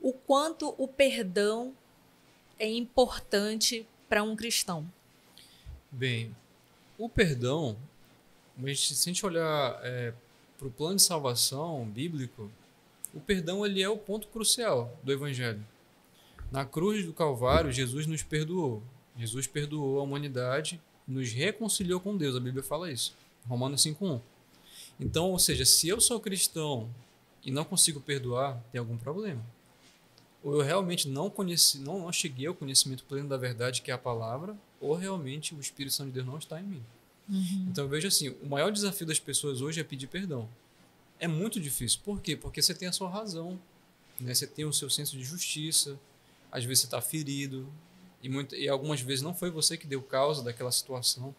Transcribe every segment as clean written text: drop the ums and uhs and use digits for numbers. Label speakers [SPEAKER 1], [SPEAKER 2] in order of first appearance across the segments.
[SPEAKER 1] o quanto o perdão é importante para um cristão?
[SPEAKER 2] Bem, o perdão, se a gente olhar para o plano de salvação bíblico, o perdão ele é o ponto crucial do Evangelho. Na cruz do Calvário, Jesus nos perdoou. Jesus perdoou a humanidade, nos reconciliou com Deus. A Bíblia fala isso. Romanos 5:1. Então, ou seja, se eu sou cristão e não consigo perdoar, tem algum problema. Ou eu realmente não conheci, não cheguei ao conhecimento pleno da verdade, que é a palavra, ou realmente o Espírito Santo de Deus não está em mim. Então eu vejo assim, o maior desafio das pessoas hoje é pedir perdão. É muito difícil. Por quê? Porque você tem a sua razão, né? Você tem o seu senso de justiça, às vezes você está ferido, e algumas vezes não foi você que deu causa daquela situação.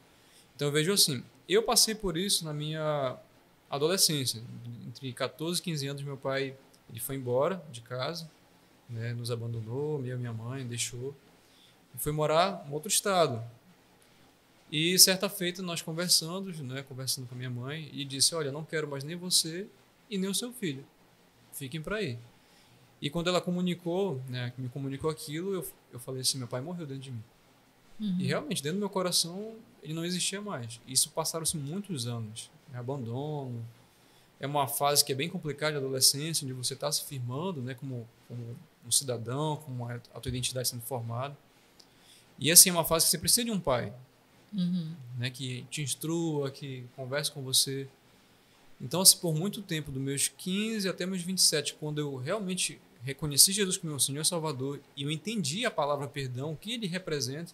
[SPEAKER 2] Então eu vejo assim, eu passei por isso na minha adolescência. Entre 14 e 15 anos, meu pai ele foi embora de casa, né? Nos abandonou, eu e minha mãe, deixou, e foi morar em outro estado. E certa feita nós conversando, né, conversando com a minha mãe, e disse: olha, não quero mais nem você e nem o seu filho, fiquem para aí. E quando ela comunicou, né, me comunicou aquilo, eu falei assim: meu pai morreu dentro de mim. E realmente, dentro do meu coração, ele não existia mais. Isso passaram-se muitos anos, né, abandono. É uma fase que é bem complicada de adolescência, onde você está se firmando, né, como um cidadão, com a tua identidade sendo formada. E assim, é uma fase que você precisa de um pai, né, que te instrua, que converse com você. Então, assim, por muito tempo, dos meus 15 até meus 27, quando eu realmente reconheci Jesus como meu Senhor e Salvador e eu entendi a palavra perdão, o que ele representa,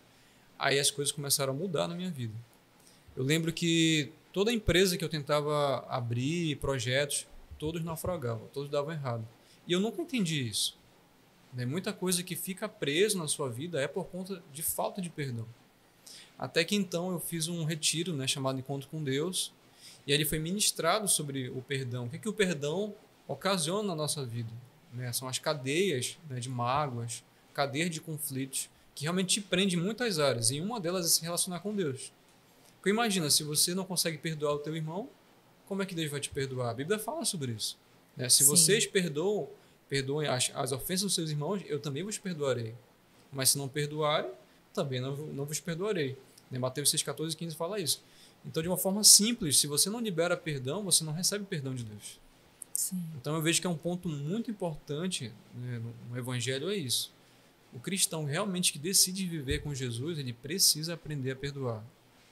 [SPEAKER 2] aí as coisas começaram a mudar na minha vida. Eu lembro que toda empresa que eu tentava abrir, projetos, todos naufragavam, todos davam errado. E eu nunca entendi isso, né? Muita coisa que fica preso na sua vida é por conta de falta de perdão. Até que então eu fiz um retiro, né, chamado Encontro com Deus, e ali foi ministrado sobre o perdão. O que o perdão ocasiona na nossa vida, né? São as cadeias, né, de mágoas, cadeias de conflitos, que realmente te prendem em muitas áreas, e uma delas é se relacionar com Deus. Porque imagina, se você não consegue perdoar o teu irmão, como é que Deus vai te perdoar? A Bíblia fala sobre isso, né? Se vocês perdoem as ofensas dos seus irmãos, eu também vos perdoarei. Mas se não perdoarem, também não vos perdoarei. Mateus 6, 14 e 15 fala isso. Então, de uma forma simples, se você não libera perdão, você não recebe perdão de Deus.
[SPEAKER 1] Sim.
[SPEAKER 2] Então, eu vejo que é um ponto muito importante, né, no Evangelho, é isso. O cristão realmente que decide viver com Jesus, ele precisa aprender a perdoar.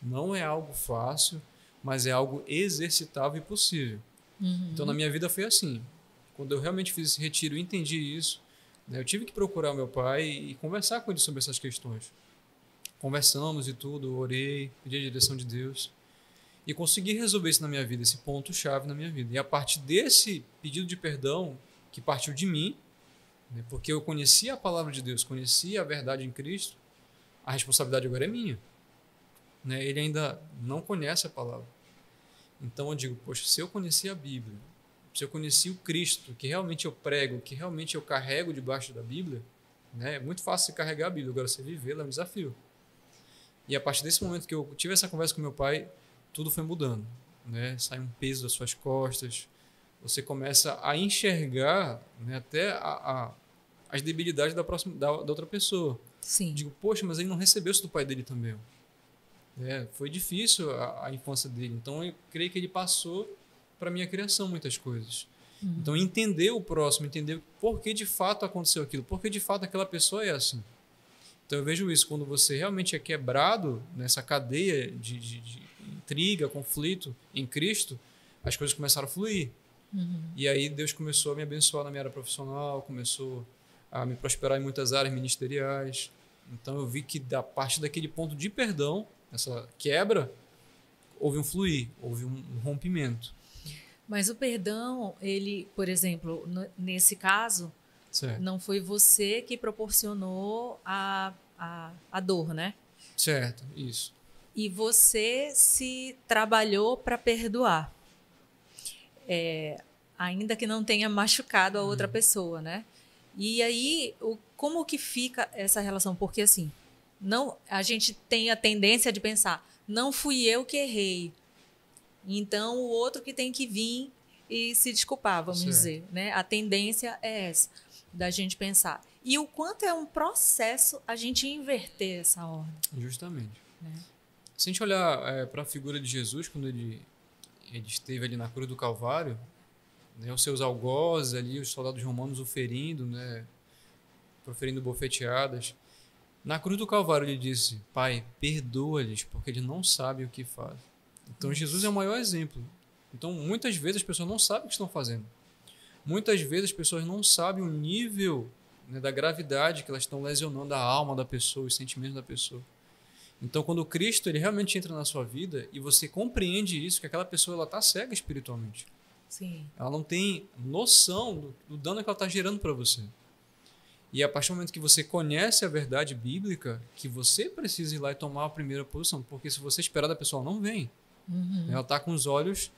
[SPEAKER 2] Não é algo fácil, mas é algo exercitável e possível. Então, na minha vida foi assim. Quando eu realmente fiz esse retiro e entendi isso, né, eu tive que procurar o meu pai e conversar com ele sobre essas questões. Conversamos e tudo, orei, pedi a direção de Deus e consegui resolver isso na minha vida, esse ponto-chave na minha vida. E a partir desse pedido de perdão, que partiu de mim, né, porque eu conhecia a palavra de Deus, conhecia a verdade em Cristo, a responsabilidade agora é minha. Né? Ele ainda não conhece a palavra. Então eu digo, poxa, se eu conheci a Bíblia, se eu conheci o Cristo, que realmente eu prego, que realmente eu carrego debaixo da Bíblia, né, é muito fácil você carregar a Bíblia, agora você vivê-la é um desafio. E a partir desse momento que eu tive essa conversa com meu pai, tudo foi mudando, né? Sai um peso das suas costas, você começa a enxergar, né, até as debilidades da outra pessoa.
[SPEAKER 1] Sim.
[SPEAKER 2] Digo, poxa, mas ele não recebeu isso do pai dele também. Foi difícil a infância dele, então eu creio que ele passou para a minha criação muitas coisas. Então entender o próximo, entender por que de fato aconteceu aquilo, por que de fato aquela pessoa é assim. Então eu vejo isso, quando você realmente é quebrado nessa cadeia de intriga, conflito em Cristo, as coisas começaram a fluir. E aí Deus começou a me abençoar na minha área profissional, começou a me prosperar em muitas áreas ministeriais. Então eu vi que a partir daquele ponto de perdão, essa quebra, houve um fluir, houve um rompimento.
[SPEAKER 1] Mas o perdão, ele, por exemplo, nesse caso,
[SPEAKER 2] Certo.
[SPEAKER 1] não foi você que proporcionou a dor, né?
[SPEAKER 2] Certo, isso.
[SPEAKER 1] E você se trabalhou para perdoar. Ainda que não tenha machucado a outra pessoa, né? E aí, como que fica essa relação? Porque assim, a gente tem a tendência de pensar, não fui eu que errei, então o outro que tem que vir e se desculpar, vamos dizer, né? A tendência é essa. da gente pensar. E o quanto é um processo a gente inverter essa ordem.
[SPEAKER 2] Justamente.
[SPEAKER 1] Né?
[SPEAKER 2] Se a gente olhar para a figura de Jesus, quando ele esteve ali na cruz do Calvário, né, os seus algozes ali, os soldados romanos o ferindo, né, proferindo bofeteadas. Na cruz do Calvário ele disse: Pai, perdoa-lhes, porque eles não sabem o que fazem. Então Jesus é o maior exemplo. Então muitas vezes as pessoas não sabem o que estão fazendo. Muitas vezes as pessoas não sabem o nível, né, da gravidade que elas estão lesionando a alma da pessoa, os sentimentos da pessoa. Então quando o Cristo ele realmente entra na sua vida e você compreende isso, que aquela pessoa está cega espiritualmente.
[SPEAKER 1] Sim.
[SPEAKER 2] Ela não tem noção do dano que ela está gerando para você. E a partir do momento que você conhece a verdade bíblica, que você precisa ir lá e tomar a primeira posição. Porque se você esperar da pessoa, ela não vem. Ela está com os olhos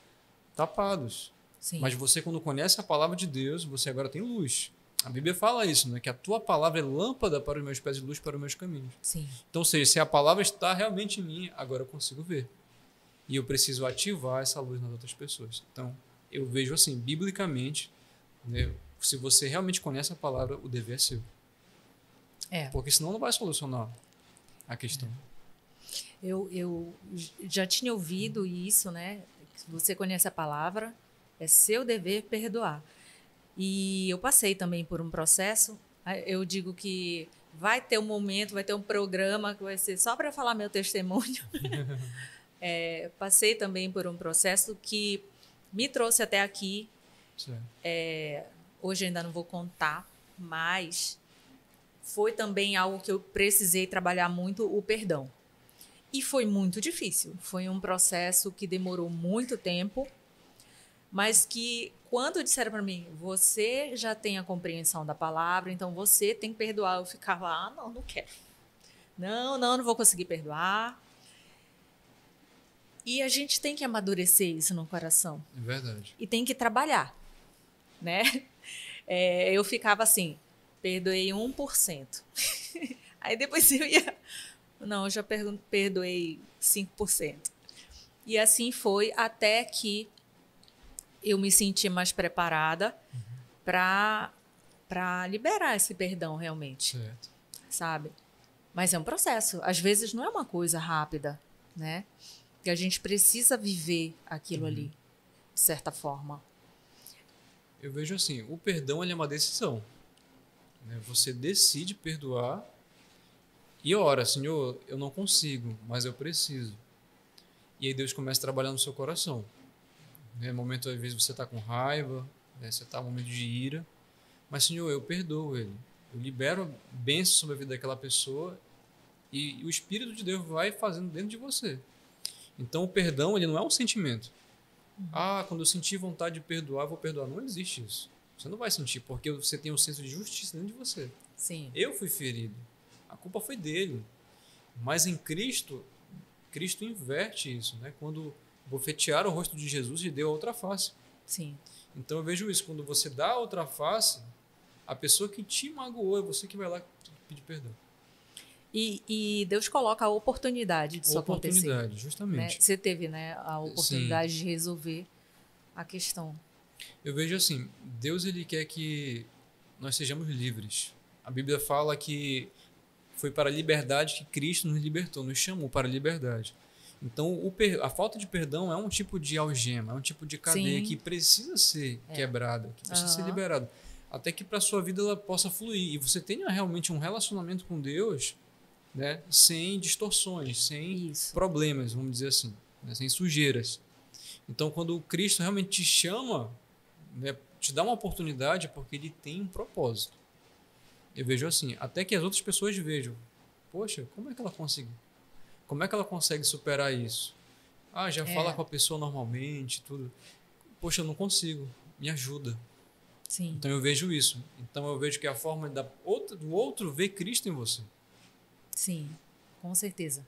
[SPEAKER 2] tapados.
[SPEAKER 1] Sim.
[SPEAKER 2] Mas você, quando conhece a palavra de Deus, você agora tem luz. A Bíblia fala isso, né? Que a tua palavra é lâmpada para os meus pés e luz para os meus caminhos.
[SPEAKER 1] Sim.
[SPEAKER 2] Então, ou seja, se a palavra está realmente em mim, agora eu consigo ver. E eu preciso ativar essa luz nas outras pessoas. Então, eu vejo assim, biblicamente, né? Se você realmente conhece a palavra, o dever é seu. Porque senão não vai solucionar a questão.
[SPEAKER 1] Eu já tinha ouvido isso, né? Se você conhece a palavra, é seu dever perdoar. E eu passei também por um processo. Eu digo que vai ter um momento, vai ter um programa que vai ser só para falar meu testemunho. Passei também por um processo que me trouxe até aqui. Hoje eu ainda não vou contar, mas foi também algo que eu precisei trabalhar muito, o perdão. E foi muito difícil. Foi um processo que demorou muito tempo, mas que quando disseram para mim, você já tem a compreensão da palavra, então você tem que perdoar. Eu ficava, não quero. Não vou conseguir perdoar. E a gente tem que amadurecer isso no coração.
[SPEAKER 2] É verdade.
[SPEAKER 1] E tem que trabalhar, né? Eu ficava assim, perdoei 1%. Aí depois eu ia... Não, eu já perdoei 5%. E assim foi até que eu me senti mais preparada para liberar esse perdão realmente.
[SPEAKER 2] Certo.
[SPEAKER 1] Sabe? Mas é um processo. Às vezes não é uma coisa rápida, né? Que a gente precisa viver aquilo ali, de certa forma.
[SPEAKER 2] Eu vejo assim, o perdão ele é uma decisão. Né? Você decide perdoar e ora, Senhor, eu não consigo, mas eu preciso. E aí Deus começa a trabalhar no seu coração. No momento, às vezes, você está com raiva, né? Você está em um momento de ira, mas, Senhor, eu perdoo ele. Eu libero bênção sobre a vida daquela pessoa e o Espírito de Deus vai fazendo dentro de você. Então, o perdão ele não é um sentimento. Quando eu sentir vontade de perdoar, vou perdoar. Não existe isso. Você não vai sentir, porque você tem um senso de justiça dentro de você.
[SPEAKER 1] Sim.
[SPEAKER 2] Eu fui ferido. A culpa foi dele. Mas em Cristo inverte isso. Né? Quando bofetearam o rosto de Jesus, ele deu a outra face.
[SPEAKER 1] Sim.
[SPEAKER 2] Então eu vejo isso. Quando você dá a outra face, a pessoa que te magoou é você que vai lá pedir perdão.
[SPEAKER 1] E Deus coloca a oportunidade disso acontecer.
[SPEAKER 2] Oportunidade, justamente.
[SPEAKER 1] Né? Você teve, né, a oportunidade de resolver a questão.
[SPEAKER 2] Eu vejo assim, Deus ele quer que nós sejamos livres. A Bíblia fala que foi para a liberdade que Cristo nos libertou, nos chamou para a liberdade. Então, a falta de perdão é um tipo de algema, é um tipo de cadeia que precisa ser quebrada, que precisa ser liberada. Até que para a sua vida ela possa fluir. E você tenha realmente um relacionamento com Deus, né, sem distorções, sem problemas, vamos dizer assim, né, sem sujeiras. Então, quando Cristo realmente te chama, né, te dá uma oportunidade, é porque ele tem um propósito. Eu vejo assim, até que as outras pessoas vejam, poxa, como é que ela conseguiu? Como é que ela consegue superar isso? Já fala com a pessoa normalmente, tudo. Poxa, eu não consigo, me ajuda.
[SPEAKER 1] Sim.
[SPEAKER 2] Então eu vejo isso. Então eu vejo que a forma do outro ver Cristo em você.
[SPEAKER 1] Sim, com certeza.